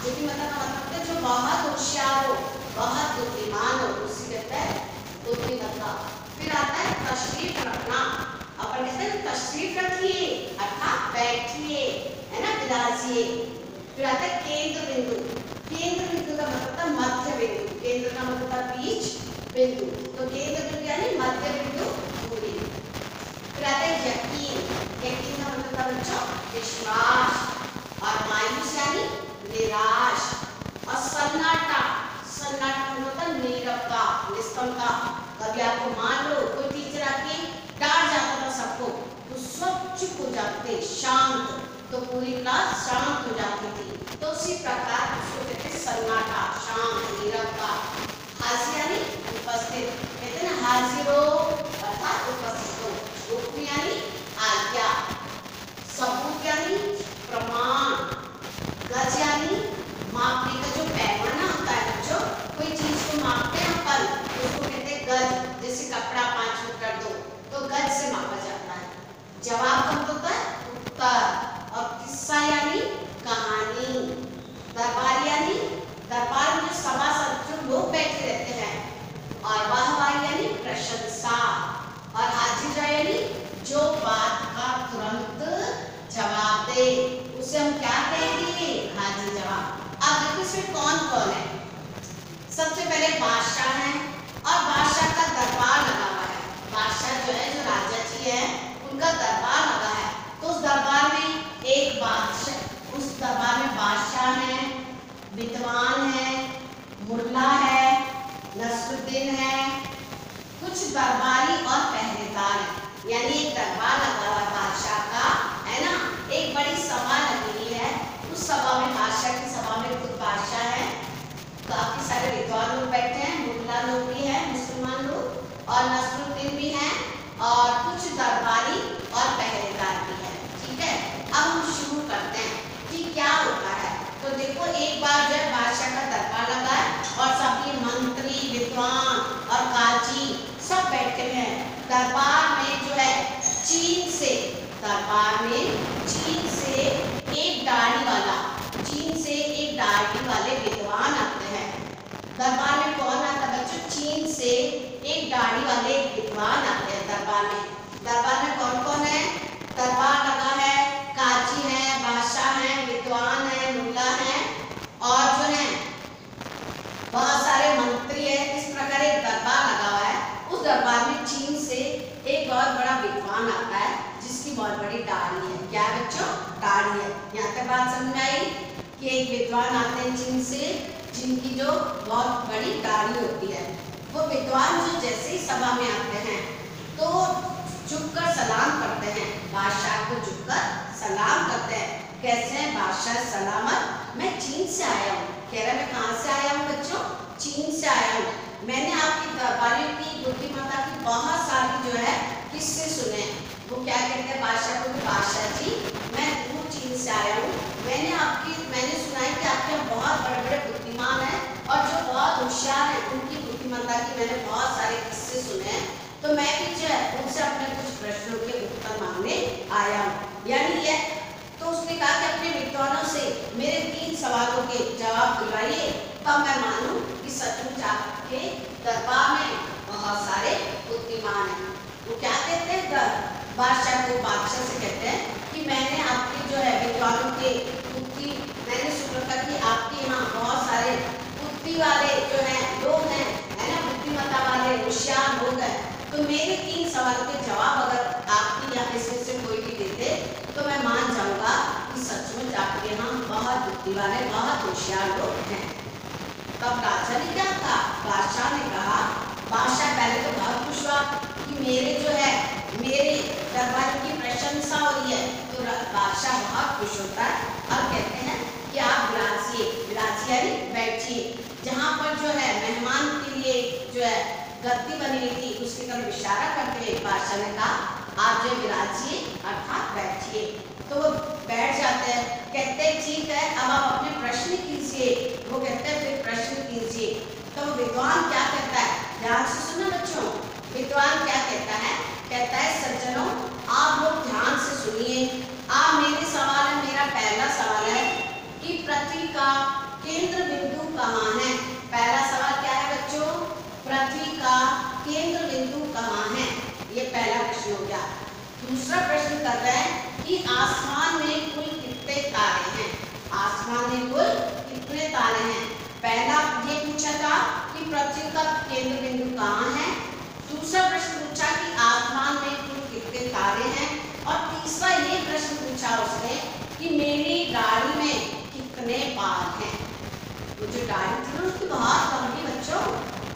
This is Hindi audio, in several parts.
बुद्धिमत्ता का मतलब है जो बहुत होशियार हो, बहुत बुद्धिमान हो, उसी कहते हैं बुद्धिमत्ता। फिर आता है तशरीफ रखना। अपन कहते हैं तशरीफ रखिए अर्थात बैठिए, है ना, विराजिए। फिर आता है केंद्र बिंदु। केंद्र बिंदु का मतलब था मध्य बिंदु। केंद्र का मतलब था बीच बिंदु, तो केंद्र बिंदु यानी मध्य बिंदु पूरी। फिर आता है यकीन। यकीन का मतलब था बच्चों विश्वास। और मायूस यानी निराश। और सन्नाटा। सन्नाटा मतलब होता है नीरवता, निस्तंभता। कभी आपको मान लो कोई टीचर आके डांट जाता था सबको, तो सब चुप हो जाते, शांत, तो पूरी क्लास शांत हो जाती थी। तो उसी प्रकार उसको कहते हैं सन्नाटा, शांत, नीरवता। हाजिर यानी उपस्थित, कहते हैं ना हाजिर हो अर्थात उपस्थित हो। हुक्म यानी आज्ञा। सबूत यानी प्रमाण। गज यानी मापने का जो पैमाना होता है बच्चों, कोई चीज को मापते हैं अपन तो उसको कहते हैं गज। जैसे कपड़ा 5 मीटर दो तो गज से मापा जाता है। जवाब कब होता है उत्तर। और किस्सा यानी कहानी। दरबार यानी दरबार में सभासद जो लोग बैठे रहते हैं। और वाहवाही यानी प्रशंसा। और हाजिर यानी जो बात का तुरंत जवाब दे, उसे हम क्या कहेंगे हाजिर जवाब। अब देखो इसमें कौन कौन है। सबसे पहले बादशाह है और बादशाह का दरबार लगा हुआ है। बादशाह जो है, जो राजा जी है, उनका दरबार लगा है। तो उस दरबार में एक बादशाह, उस दरबार में बादशाह है, विद्वान है, मुल्ला है, नसरुद्दीन है, कुछ दरबारी और पहरेदार है। यानी एक दरबार लगा हुआ है बादशाह का, है ना। एक बड़ी सभा लगी हुई है, उस सभा में बादशाह की सभा में खुद बादशाह है, काफी सारे विद्वान लोग बैठे हैं, मुल्ला लोग भी हैं, मुसलमान लोग, और नसरुद्दीन भी हैं, और कुछ दरबारी और पहरेदार भी हैं। ठीक है, अब हम शुरू करते हैं कि क्या होता है। तो देखो एक बार जो है बादशाह का दरबार लगा है और सभी मंत्री, विद्वान और काजी सब बैठे हैं। दरबार में जो है चीन से, दरबार में चीन से एक दाढ़ी वाला, चीन से एक दाढ़ी वाले विद्वान आते हैं। दरबार में कौन आता है बच्चों? चीन से एक दाढ़ी वाले विद्वान आते हैं दरबार में। दरबार में कौन कौन है? दरबार लगा है, काजी है, बादशाह है, विद्वान है, मुल्ला है, और जो है बहुत सारे मंत्री है। इस प्रकार एक दरबार लगा हुआ है। उस दरबार में चीन से एक बहुत बड़ा विद्वान आता है जिसकी बहुत बड़ी दाढ़ी है। क्या है बच्चों? दाढ़ी है। यहाँ तक बात समझ आई कि एक विद्वान आते हैं चीन से, जिनकी जो बहुत बड़ी दाढ़ी होती है। वो विद्वान जो जैसे ही सभा में आते हैं तो झुककर सलाम करते हैं, बादशाह को झुककर सलाम करते हैं। कैसे हैं बादशाह? सलामत, मैं चीन से आया हूँ। कह रहा मैं कहाँ से आया हूँ बच्चों? चीन से आया हूँ। मैंने आपकी दरबारियों की बुद्धिमत्ता की बहुत सारी जो है किस्से सुने। वो क्या कहते हैं बादशाह को? बादशाह जी मैं दूर चीन से आया हूँ, मैंने सुना है कि आपके यहाँ बहुत बड़े बड़े बुद्धिमान हैं और जो बहुत होशियार हैं, उनकी बुद्धिमत्ता की मैंने बहुत सारे किस्से सुने हैं। तो मैं भी जो है उनसे अपने कुछ प्रश्नों के उत्तर मांगने आया हूँ। यानी ये तो उसने कहा कि अपने विद्वानों से मेरे 3 सवालों के जवाब दिलवाइए, तब मैं मानूं कि सचमुच आपके दरबार में बहुत सारे बुद्धिमान हैं। वो क्या कहते हैं बादशाह को? बादशाह से कहते हैं कि मैंने आपके जो है विद्वानों के बुद्धि, मैंने सुन रखा कि आपके यहाँ बहुत सारे बुद्धि वाले जो हैं लोग हैं, है ना, बुद्धिमत्ता वाले होशियार लोग हैं। तो मेरे 3 सवालों के जवाब अगर आपके यहाँ इसमें से कोई भी देते तो मैं मान जाऊंगा कि सचमुच आपके यहाँ बहुत बुद्धि वाले, बहुत होशियार लोग हैं। तब राजा ने क्या कहा? बादशाह ने कहा, बादशाह पहले तो बहुत खुश हुआ कि मेरे जो है मेरे दरबार की प्रशंसा हो रही है। तो बादशाह बहुत खुश होता है और कहते हैं कि आप विराजिए। विराजिए यानी बैठिए। जहाँ पर जो है मेहमान के लिए जो है गद्दी बनी हुई थी उसकी तरफ इशारा करते हुए बादशाह ने कहा आप जो विराजिए अर्थात बैठिए। तो वो बैठ जाते हैं। कहते हैं ठीक है, अब आप अपने प्रश्न कीजिए। वो कहते हैं फिर प्रश्न कीजिए। तो विद्वान क्या कहता है? ध्यान से सुनो बच्चों। विद्वान क्या कहता है? कहता है सज्जनों आप लोग ध्यान से सुनिए। आप मेरे सवाल है, मेरा पहला सवाल है कि पृथ्वी का पहला ये पूछा था कि पृथ्वी का केंद्र बिंदु कहाँ है। दूसरा प्रश्न पूछा कि आसमान में कुल कितने तारे हैं। और तीसरा ये प्रश्न पूछा उसने कि मेरी दाढ़ी में कितने बाल हैं। वो जो दाढ़ी थी ना उसकी बहुत लंबी बच्चों,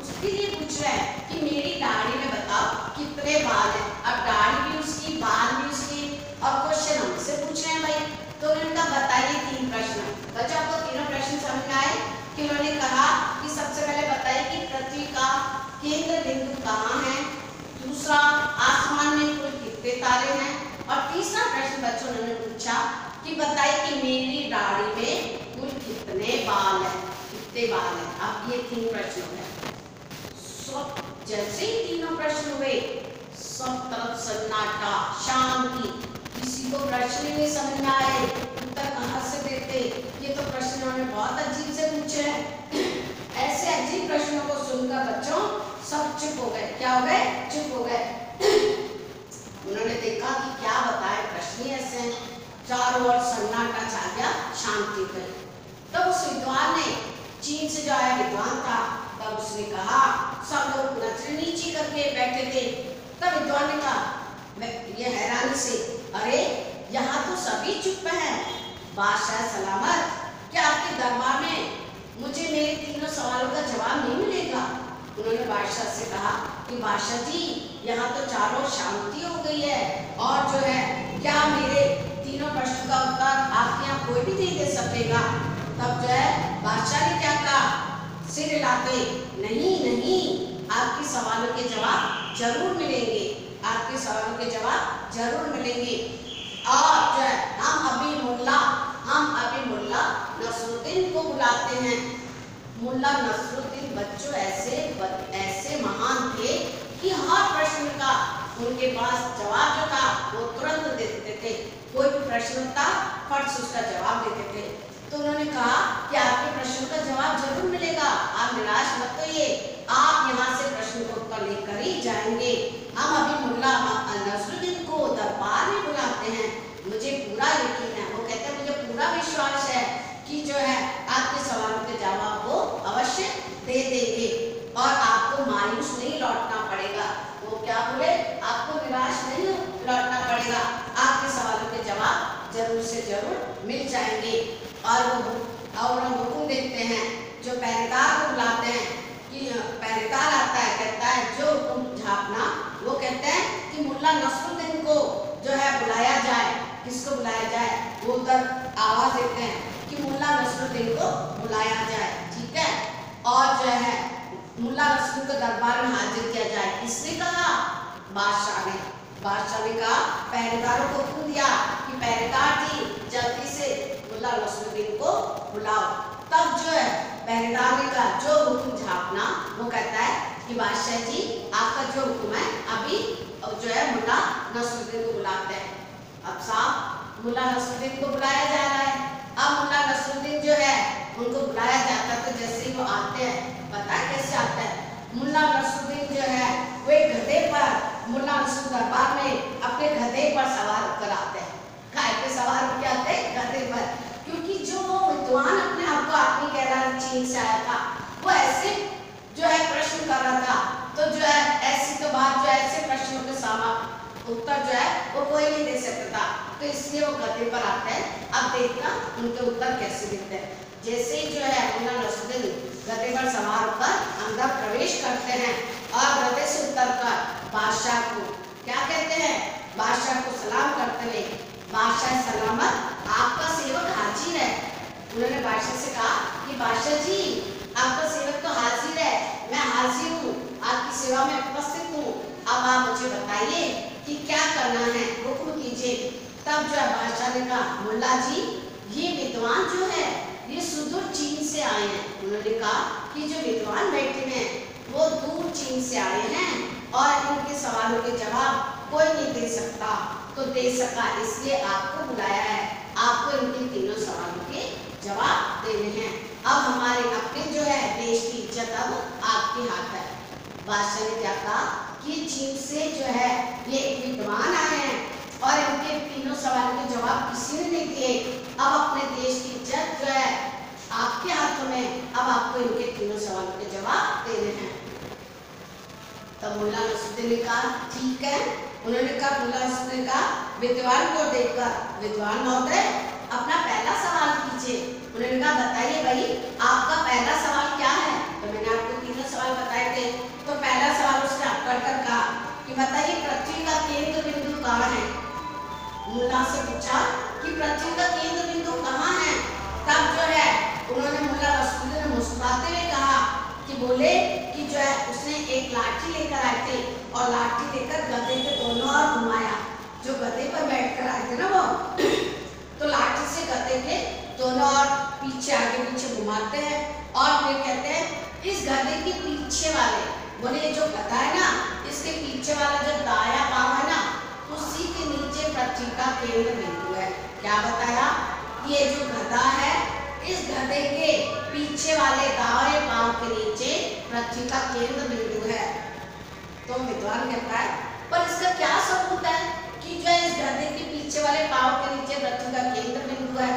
उसके लिए पूछ रहा है कि मेरी दाढ़ी में बताओ कितने बाल हैं। अब दाढ़ी भी उसकी, बाल भी उसकी, और क्वेश्चन हमसे पूछ रहे हैं भाई। तो उन्होंने बताइए 3 प्रश्न। बच्चों आपको तीनों प्रश्न समझ में आए कि उन्होंने कहा कि सबसे पहले बताइए कि पृथ्वी का केंद्र बिंदु कहाँ है। दूसरा, आसमान में कुल कितने तारे हैं। और तीसरा प्रश्न बच्चों ने पूछा कि बताइए कि मेरी दाढ़ी में कुल कितने बाल हैं, कितने बाल हैं। अब ये 3 प्रश्न हो गए। जैसे ही तीनों प्रश्न हुए सब तरफ सन्नाटा, शांति, किसी को प्रश्न ही नहीं समझ में आए, उत्तर कहाँ से देते। ये तो प्रश्न उन्होंने बहुत अजीब से पूछे हैं। ऐसे अजीब प्रश्नों को सुनकर बच्चों सब चुप हो गए। क्या हो गए? चुप हो गए। उन्होंने देखा कि क्या बताए, प्रश्न ही ऐसे हैं। चारों ओर सन्नाटा छा गया, शांति गई। तब उस विद्वान ने, चीन से जो आया विद्वान था, तब उसने कहा, सब लोग नजर नीचे करके बैठे थे। तब विद्वान ने कहा, ये हैरानी से, अरे यहाँ तो सभी चुप हैं, बादशाह सलामत, क्या आपके दरबार में मुझे मेरे तीनों सवालों का जवाब नहीं मिलेगा। उन्होंने बादशाह से कहा कि बादशाह जी, यहाँ तो चारों शांति हो गई है, और जो है क्या मेरे तीनों प्रश्नों का उत्तर आपके यहाँ कोई भी नहीं दे सकेगा। तब जो है बादशाह ने क्या कहा, सिर हिलाते, नहीं नहीं, आपके सवालों के जवाब जरूर मिलेंगे, आपके सवालों के जवाब जरूर मिलेंगे। और जो है हम अभी मुल्ला नसरुद्दीन को बुलाते हैं। मुल्ला नसरुद्दीन बच्चों ऐसे महान थे कि हर प्रश्न का उनके पास जवाब जो था वो तुरंत दे देते थे। कोई भी प्रश्न था फट से उसका जवाब देते थे। तो उन्होंने कहा कि आपके प्रश्न का जवाब जरूर मिलेगा, आप निराश मत होइए, आप यहाँ से प्रश्न को उत्तर लेकर ही जाएंगे। हम अभी मुल्ला नसरुद्दीन को दरबार में बुलाते हैं, मुझे पूरा यकीन है, वो कहते हैं मुझे पूरा विश्वास है कि जो है आपके सवालों के जवाब वो अवश्य दे देंगे और आपको मायूस नहीं लौटना पड़ेगा। वो क्या बोले, आपको निराश नहीं लौटना पड़ेगा, आपके सवालों के जवाब जरूर से जरूर मिल जाएंगे। और हम हुक्म देते हैं, जो पहरेदार को बुलाते हैं कि पहरेदार आता है, कहता है जो हुक्म झापना, वो कहते हैं कि मुल्ला नसरुद्दीन को जो है बुलाया जाए। किसको बुलाया जाए? वो उधर आवाज देते हैं कि मुल्ला नसरुद्दीन को बुलाया जाए, ठीक है। और जो है मुल्ला नसरुद्दीन को दरबार में हाजिर किया जाए। किसने कहा? बादशाह ने। बादशाह ने कहा, पहरेदारों को हुक्म दिया कि पहरेदार जी जल्दी से मुल्ला नसरुद्दीन को बुलाओ। तब जो है पहरेदार ने कहा जो हुक्म झापना, वो कहता है कि बादशाह जी आपका जो हुक्म है, अभी जो है मुल्ला नसरुद्दीन को बुलाते हैं। अब साहब मुल्ला नसरुद्दीन को बुलाया जा रहा है। अब मुल्ला नसरुद्दीन जो है उनको बुलाया जाता है, तो जैसे ही वो आते हैं, पता है कैसे आता है? मुल्ला नसरुद्दीन जो है वो एक गधे पर, मुल्ला नसरुद्दीन दरबार में अपने गधे पर सवार होकर आते हैं। काय पे सवार होकर आते हैं? गधे पर। क्योंकि जो विद्वान अपने आप को आदमी कह रहा है, चीन से आया था, वो ऐसे जो है प्रश्न कर रहा था, तो जो है ऐसी तो बात, जो ऐसे प्रश्नों के सामने उत्तर जो है वो कोई नहीं दे सकता था, तो इसलिए वो गधे पर आते हैं। अब देखना उनके उत्तर कैसे देते हैं। जैसे ही जो है मुल्ला नसरुद्दीन गधे पर सवार होकर अंदर प्रवेश करते हैं और गधे से उतरकर बादशाह को क्या कहते हैं? बादशाह को सलाम करते हुए, बादशाह सलामत, आपका सेवक हाजिर है। उन्होंने बादशाह से कहा कि बादशाह जी आपका सेवक तो हाजिर है, मैं हाजिर हूँ, आपकी सेवा में उपस्थित हूँ। अब आप मुझे बताइए कि क्या करना है, हुक्म कीजिए। तब जो है बादशाह ने कहा, मुल्ला जी ये विद्वान जो है ये सुदूर चीन से आए हैं। उन्होंने कहा कि जो विद्वान बैठे हैं वो दूर चीन से आए हैं और इनके सवालों के जवाब कोई नहीं दे सकता, तो दे सका इसलिए आपको बुलाया है, आपको इनके तीनों सवालों के जवाब देने हैं। अब हमारे अपने जो है देश की इज्जत अब आपके हाथ है। बादशाह ने क्या कहा कि चीन से जो है ये विद्वान आए हैं और इनके तीनों सवालों के जवाब किसी ने नहीं दिए। अब अपने देश की इज्जत जो है आपके हाथों में, अब आप आपको इनके तीनों सवालों के जवाब देने हैं। तब मुल्ला नसरुद्दीन ने कहा ठीक है। उन्होंने कहा, मुल्ला नसरुद्दीन ने कहा विद्वान को देखकर, विद्वान महोदय अपना पहला सवाल कीजिए। उन्होंने कहा बताइए भाई आपका पहला सवाल क्या है। तो मैंने आपको तीनों सवाल बताए थे। तो पहला सवाल उसने अटकर कर कहा कि बताइए पृथ्वी का केंद्र बिंदु कहाँ है। मुल्ला से पूछा कि पृथ्वी का केंद्र बिंदु कहाँ है। तब जो है उन्होंने मुल्ला नसरुद्दीन ने मुस्कुराते हुए कहा कि बोले कि जो है उसने एक लाठी लेकर आए थे और लाठी लेकर गधे के दोनों ओर घुमाया। जो गधे पर बैठकर आए थे ना वो, तो लाठी से गधे के दोनों ओर पीछे आगे पीछे घुमाते हैं और फिर कहते हैं इस गधे के पीछे वाले, बोले जो गधा है ना इसके पीछे वाला जो दाया पांव है ना उसी के नीचे पृथ्वी का केंद्र बिंदु है। क्या बताया, ये जो गधा है इस गधे के पीछे वाले दाएं पांव के नीचे पृथ्वी का केंद्र बिंदु है। तो विद्वान कहता है पर इसका क्या सबूत है कि जो इस गधे के पीछे वाले पांव के नीचे पृथ्वी का केंद्र बिंदु है।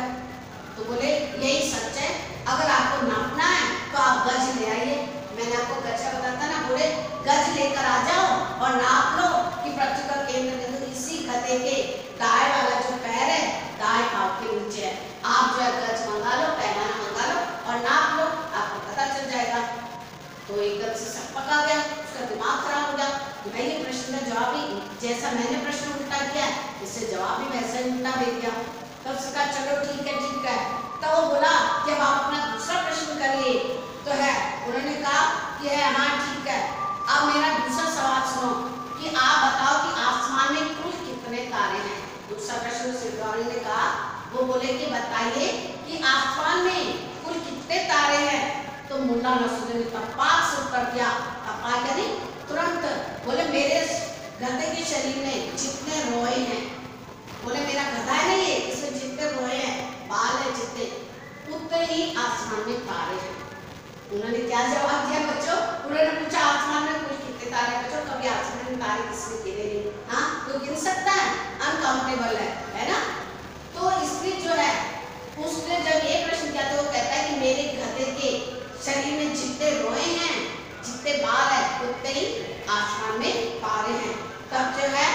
तो बोले यही सच है, अगर आपको नापना है तो आप गज ले आइए। मैंने आपको गज का बताता ना, बोले गज लेकर आ जाओ और नाप लो कि पृथ्वी का केंद्र बिंदु इसी गधे के दाएं वाला जो पैर है दाएं पांव के नीचे है। आप जो है गज मंगा लो, पैमाना मंगा लो और नाप लो, आपको पता चल जाएगा। तो एकदम से सब पका गया, उसका दिमाग खराब हो गया कि भाई ये प्रश्न का जवाब ही जैसा मैंने प्रश्न उल्टा किया इससे जवाब भी वैसा ही उल्टा दे दिया। तब उसने कहा चलो ठीक है। तब वो बोला कि अब आप अपना दूसरा प्रश्न करिए। तो है उन्होंने कहा कि है हाँ ठीक है, अब मेरा दूसरा सवाल सुनो कि आप बताओ कि आसमान में कुल कितने तारे हैं। दूसरा प्रश्न सिद्धवाणी ने कहा, वो बोले कि बताइए कि आसमान में कुल कितने तारे हैं। तो मुल्ला नसरुद्दीन ने तपाक से उत्तर दिया, तपाक यानी तुरंत, बोले मेरे गधे के शरीर में जितने रोए हैं, बोले मेरा गधा है ना ये, इसमें जितने रोए हैं बाल है जितने, उतने ही आसमान में तारे हैं। उन्होंने क्या जवाब दिया बच्चों, उन्होंने पूछा आसमान में कुल कितने तारे। बच्चों कभी आसमान में तारे किसने गिने नहीं, हाँ तो गिन सकता है, अनकाउंटेबल है ना। तो इसलिए जो है उसने जब ये प्रश्न किया तो वो कहता है कि मेरे गधे के शरीर में जितने रोए हैं जितने बाल है उतने ही आसमान में तारे हैं। तब जो है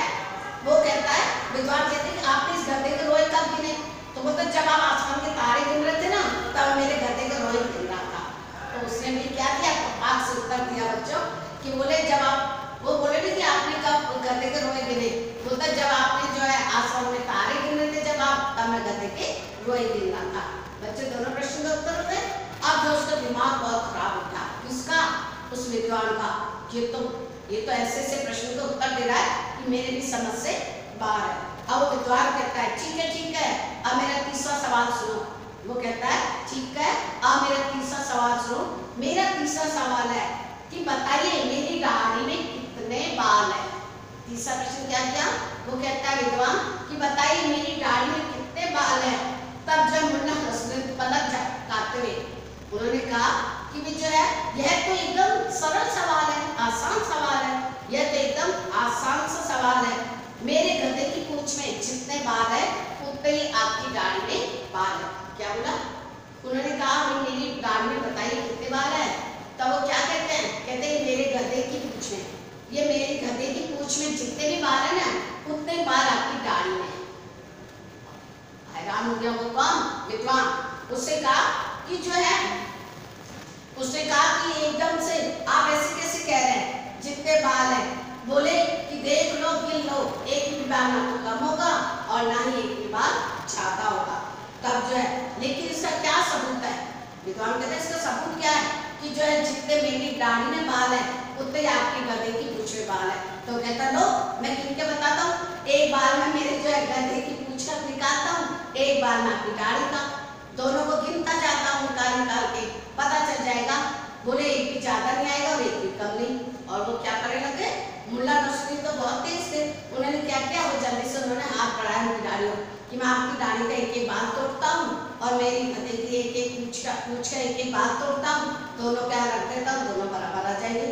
वो कहता है, विद्वान कहते हैं कि आपने इस गधे के रोए कब गिने। तो बोलते जब आप आसमान के तारे गिन रहे थे ना तब मेरे गधे के रोए गिन रहा था। तो उसने भी क्या किया, तपाक से उत्तर दिया बच्चों कि बोले जब आप, वो बोले नहीं कि आपने कब गधे के रोए गिने, बोलता जब आपने जो है आसमान में तारे गिन रहे थे जब आप, तब मैं गधे के रोए गिन रहा था। बच्चे दोनों प्रश्न का उत्तर होते हैं। अब जो उसका दिमाग बहुत खराब हो गया, किसका, उस विद्वान का, ये तो ऐसे ऐसे प्रश्न का उत्तर दे रहा है कि मेरे भी समझ से बाहर है। अब वो विद्वान कहता है ठीक है, अब मेरा तीसरा सवाल सुनो। वो कहता है ठीक है, अब मेरा तीसरा सवाल सुनो। मेरा तीसरा सवाल है कि बताइए मेरी दाढ़ी में कितने बाल है। तीसरा प्रश्न क्या किया, वो कहता है विद्वान कि बताइए मेरी दाढ़ी में कितने बाल है। तब जब मुल्ला नसरुद्दीन पलक झपकाते हुए उन्होंने कहा कि भी जो है यह तो एकदम सरल सवाल है, आसान सवाल है, यह तो एकदम आसान सा सवाल है। मेरे गधे की पूंछ में जितने बाल है उतने ही आपकी दाढ़ी में बाल है। क्या बोला, उन्होंने कहा मेरी दाढ़ी में बताइए कितने बाल है। तब वो क्या कहते हैं, कहते हैं मेरे गधे की पूंछ में, ये मेरे गधे की पूंछ में जितने भी बाल है ना उतने बाल आपकी दाढ़ी में। हैरान हो गया वो कौन, विद्वान। उससे कहा कि जो है, उसने कहा कि एकदम से आप ऐसे कैसे कह रहे हैं जितने बाल हैं। बोले कि देख लो गिन लो, एक भी बाल ना तो कम होगा और ना ही एक भी बाल ज्यादा होगा। तब जो है, लेकिन इसका क्या सबूत है, विद्वान कहते हैं इसका सबूत क्या है कि जो है जितने मेरी दाढ़ी में बाल है उतने आपके गधे की पूंछ में बाल है। तो कहता लो मैं गिन के बताता हूँ, एक बाल में मेरे जो है गधे की पूंछ का निकालता हूँ, एक बाल में आपकी दाढ़ी का, दोनों को गिनता जाता हूँ निकाल के, पता चल जाएगा। बोले एक भी ज्यादा नहीं आएगा और एक भी कम नहीं। और वो क्या करने लगे, मुल्ला नसरुद्दीन तो बहुत तेज थे, उन्होंने क्या किया, वो जल्दी से उन्होंने हाथ बढ़ाया उनकी दाढ़ियों कि मैं आपकी दाढ़ी का एक एक बाल तोड़ता हूँ और मेरी गधे की एक एक पूंछ का एक एक बाल तोड़ता हूँ, दोनों क्या रख देता हूँ, दोनों बराबर आ जाएंगे।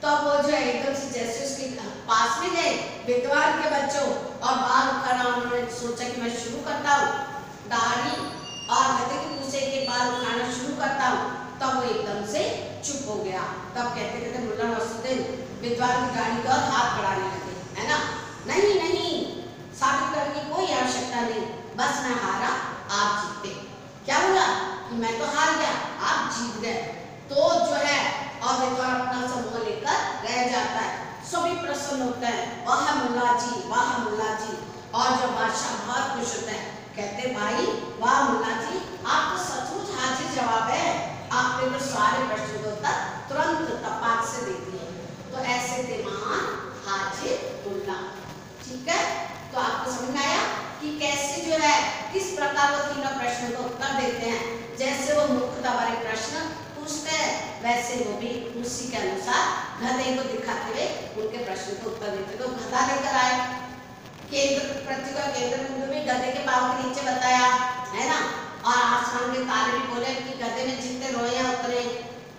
तो अब वो जो है एकदम से जैसे उसके पास में गए विद्वान के बच्चों और बाल उखाड़ना, उन्होंने सोचा कि मैं शुरू करता हूँ दाढ़ी और गधे की पूंछ के बाल उखाड़ना शुरू करता हूँ। तब वो एकदम गया। तब कहते कहते मुल्ला नसरुद्दीन विद्वान की गाड़ी का हाथ बढ़ाने लगे, है ना। नहीं नहीं, साबित करने की कोई आवश्यकता नहीं, बस मैं हारा आप जीते। क्या हुआ कि मैं तो हार गया, आप जीत गए। तो जो है और विद्वान अपना समूह लेकर रह जाता है, सभी प्रसन्न होते हैं, वाह मुल्ला जी, वाह मुल्ला जी। और जब बादशाह बहुत खुश होते हैं, कहते भाई वाह मुल्ला जी, आप तो सचमुच हाजिर जवाब है, आपने तो सारे प्रश्नों का उत्तर तुरंत तपाक से दे दिए। तो ऐसे थे महान हाजिर मुल्ला। ठीक है, तो आपको समझ में आया कि कैसे जो है किस प्रकार वो तीनों प्रश्नों का उत्तर देते हैं। जैसे वो मुख्यतः वाले प्रश्न पूछते हैं, वैसे वो भी उसी के अनुसार गधे को दिखाते हुए उनके प्रश्न को उत्तर देते। तो गधा लेकर आए, केंद्र पृथ्वी का केंद्र बिंदु भी गधे के पांव के नीचे बताया, है ना। और आसमान के तारे भी बोले कि गधे में जितने रोए उतरे,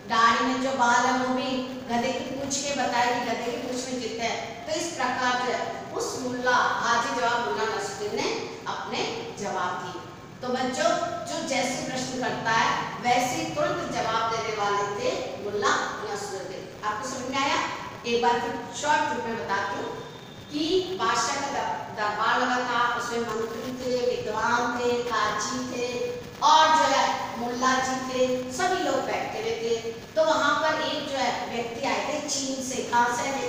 दाढ़ी में जो बाल है वो भी गधे की पूंछ के बताया कि गधे की पूंछ में जितने हैं। तो इस प्रकार जो उस मुल्ला हाजिर जवाब मुल्ला नसरुद्दीन ने अपने जवाब दिए। तो बच्चों जो जैसे प्रश्न करता है वैसे ही तुरंत जवाब देने वाले थे मुल्ला नसरुद्दीन। आपको समझ में आया? एक बार फिर शॉर्ट रूप में बताती हूँ कि बादशाह का दरबार लगा था, उसमें मंत्री थे, विद्वान थे, काजी थे और जो है मुल्ला जी थे, सभी लोग बैठे हुए थे। तो वहाँ पर एक जो है व्यक्ति आए थे चीन से। कहाँ से आए?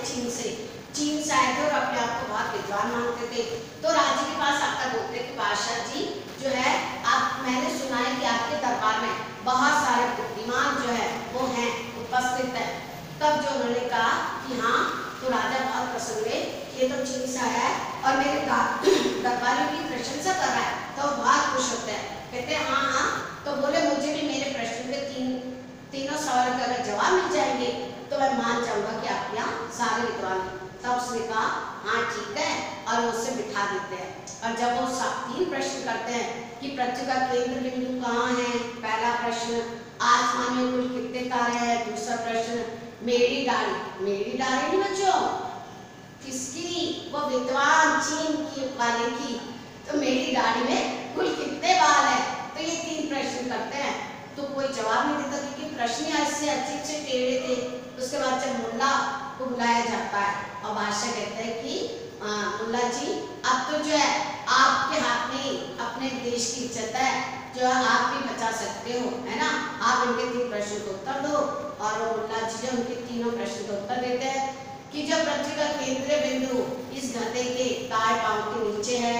चीन से आए थे और अपने आप को बहुत विद्वान मानते थे। तो राजा के पास आकर बोलते कि बादशाह जी जो है आप, मैंने सुना है कि आपके दरबार में बहुत सारे बुद्धिमान जो है वो हैं, उपस्थित है। तब जो उन्होंने कहा कि हाँ, तो राजा बहुत प्रसन्न हुए, ये तो चीन से आया है और मेरे दरबारियों की प्रशंसा कर रहा है, तो बहुत खुश होते हैं। कहते हैं हाँ हाँ, तो बोले मुझे भी मेरे प्रश्न के तीनों सवालों का अगर जवाब मिल जाएंगे तो मैं मान जाऊंगा कि आप यहाँ सारे विद्वान हैं। तब उसने कहा हाँ ठीक है, और उससे बिठा देते हैं। और जब वो 3 प्रश्न करते हैं कि पृथ्वी का केंद्र बिंदु कहाँ है, पहला प्रश्न, आसमान में कुल कितने तारे हैं, दूसरा प्रश्न, मेरी दाढ़ी नहीं बच्चों, किसकी? वो विद्वान चीन की वाले की। तो मेरी दाढ़ी में कुल कितने बाल है? तो ये 3 प्रश्न करते हैं। तो कोई जवाब नहीं देता क्योंकि प्रश्न ऐसे अजीब से टेढ़े थे। उसके बाद जब मुल्ला को बुलाया जाता है और बादशाह कहते हैं कि मुल्ला जी अब तो जो है आपके हाथ में अपने देश की इज्जत है, जो आप भी बचा सकते हो, है ना। आप इनके 3 प्रश्न को उत्तर दो। और वो मुल्ला जी जो उनके तीनों प्रश्न का उत्तर देते हैं कि जब पृथ्वी का केंद्रीय बिंदु इस गधे के दाएं पांव के नीचे है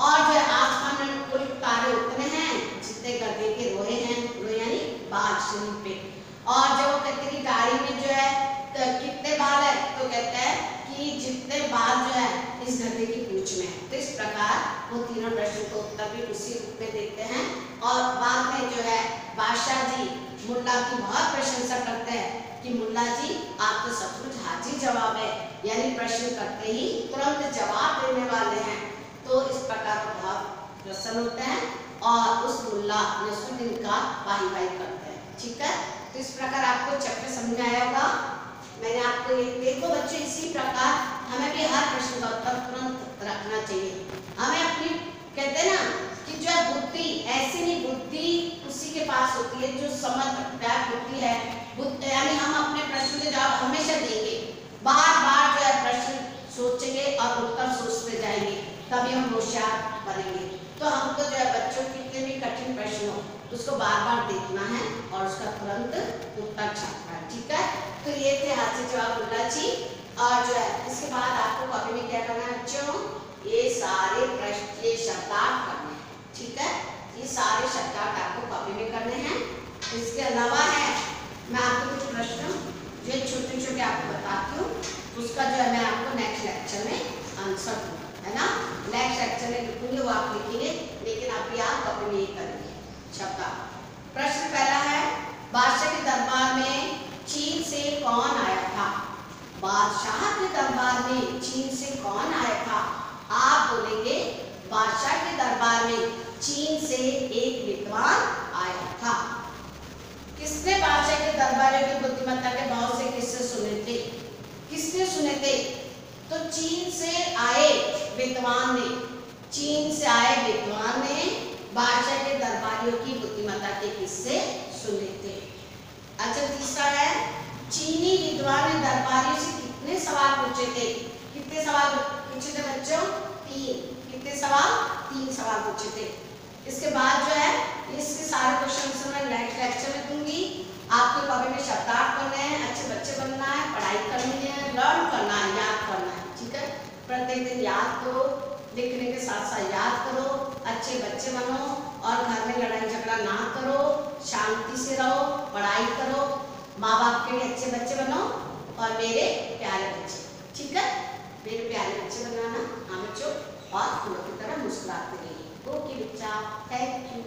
और जो आसमान में कुल तारे उतने हैं जितने गधे के रोए हैं, रोए यानी बाल शरीर पे। और जब वो कहते कि दाढ़ी में जो है तो कितने बाल है, तो कहते हैं कि जितने बाल जो है इस गधे की पूंछ में है। तो इस प्रकार वो तीनों प्रश्न को उत्तर भी उसी रूप में देते हैं। और बाद में जो है बादशाह जी मुल्ला की बहुत प्रशंसा करते हैं कि मुल्ला जी आप तो सचमुच हाजिर जवाब है, यानी प्रश्न करते ही तुरंत जवाब देने वाले हैं। तो इस प्रकार बहुत प्रसन्न होते हैं और उस मुल्ला नसरुद्दीन का वाही करते हैं। ठीक है, तो इस प्रकार आपको चैप्टर समझ आया होगा। मैंने आपको ये देखो बच्चों, इसी प्रकार हमें भी हर प्रश्न का उत्तर तुरंत रखना चाहिए। हमें अपनी कहते हैं ना कि जो बुद्धि ऐसी नहीं, बुद्धि उसी के पास होती है जो समझदार बुद्धि है। यानी हम अपने प्रश्न के जवाब हमेशा देंगे, बार बार जो है प्रश्न सोचेंगे और उत्तर सोचते जाएंगे, तभी हम होशियार बनेंगे। तो हमको जो है बच्चों के कितने भी कठिन प्रश्न हो उसको बार बार देखना है और उसका तुरंत उत्तर छापना है। ठीक है, तो ये थे हाजिर जवाब मुल्ला जी। और जो है इसके बाद आपको कॉपी में क्या करना है बच्चों, ये सारे प्रश्न, ये शब्दार्थ करने हैं। ठीक है, ये सारे शब्दार्थ आपको कॉपी में करने हैं। इसके अलावा है मैं आपको कुछ प्रश्न जो छोटे छोटे आपको बताती हूँ, उसका जो है मैं आपको नेक्स्ट लेक्चर में आंसर दूंगा, है ना। नेक्स्ट लेक्चर में लिखूंगी, वो आप लिखेंगे, लेकिन अभी आप कॉपी में ये करेंगे शब्दार्थ। प्रश्न पहला है, बादशाह के दरबार में चीन से कौन आया था? बादशाह के दरबार में चीन से कौन आया था? आप बोलेंगे बादशाह के दरबार में चीन से एक विद्वान आया था। किसने बादशाह के दरबारियों की बुद्धिमत्ता के बहुत से किस्से सुने थे? किसने सुने थे? तो चीन से आए विद्वान ने, चीन से आए विद्वान ने बादशाह के दरबारियों की बुद्धिमत्ता के किस्से सुने थे। अच्छा, तीसरा है चीनी विद्वान ने दरबारियों से कितने सवाल पूछे थे? कितने सवाल पूछे थे बच्चों? 3। कितने सवाल? 3 सवाल पूछे थे। इसके बाद जो है इसके सारे क्वेश्चन मैं नेक्स्ट लेक्चर में दूंगी। आपको कॉपी में शब्दार्थ करने हैं, अच्छे बच्चे बनना है, पढ़ाई करनी है, लर्न करना है, याद करना है, ठीक है। प्रत्येक दिन याद करो, लिखने के साथ साथ याद करो, अच्छे बच्चे बनो और घर में लड़ाई झगड़ा ना करो, शांति से रहो, पढ़ाई करो, माँ बाप के लिए अच्छे बच्चे बनो और मेरे प्यारे बच्चे, ठीक है। मेरे प्यारे बच्चे बनाना, हाँ बच्चों, और फूलों की तरह मुस्कुराते रहिए। ओके बच्चा, थैंक यू।